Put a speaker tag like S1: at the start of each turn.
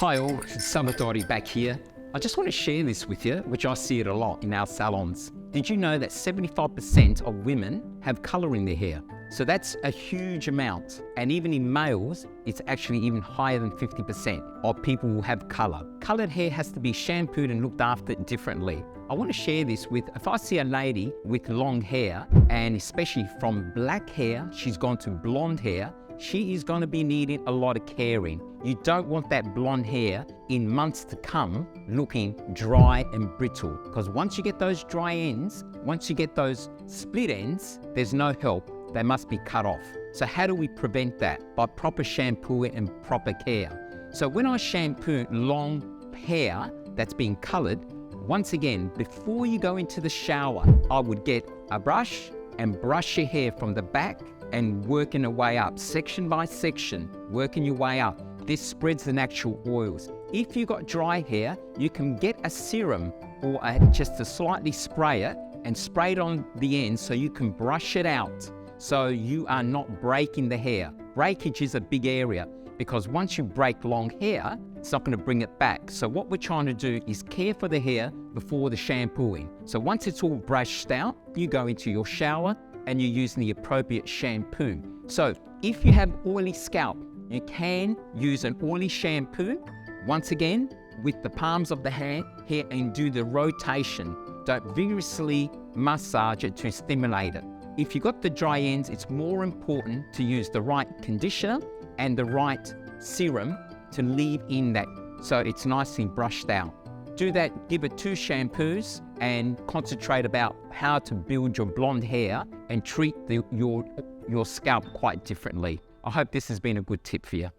S1: Hi all, it's Salvatore back here. I just want to share this with you, which I see it a lot in our salons. Did you know that 75% of women have colour in their hair? So that's a huge amount. And even in males, it's actually even higher than 50% of people who have colour. Coloured hair has to be shampooed and looked after differently. I want to share this with, if I see a lady with long hair, and especially from black hair, she's gone to blonde hair, she is going to be needing a lot of caring. You don't want that blonde hair in months to come looking dry and brittle, because once you get those dry ends, once you get those split ends, there's no help. They must be cut off. So how do we prevent that? By proper shampooing and proper care. So when I shampoo long hair that's been colored, once again, before you go into the shower, I would get a brush and brush your hair from the back and working your way up, section by section, working your way up. This spreads the natural oils. If you've got dry hair, you can get a serum or just to slightly spray it and spray it on the end so you can brush it out so you are not breaking the hair. Breakage is a big area because once you break long hair, it's not going to bring it back. So what we're trying to do is care for the hair before the shampooing. So once it's all brushed out, you go into your shower and you're using the appropriate shampoo. So if you have oily scalp, you can use an oily shampoo, once again, with the palms of the hand here and do the rotation. Don't vigorously massage it to stimulate it. If you've got the dry ends, it's more important to use the right conditioner and the right serum to leave in that so it's nicely brushed out. Do that, give it 2 shampoos and concentrate about how to build your blonde hair and treat your scalp quite differently. I hope this has been a good tip for you.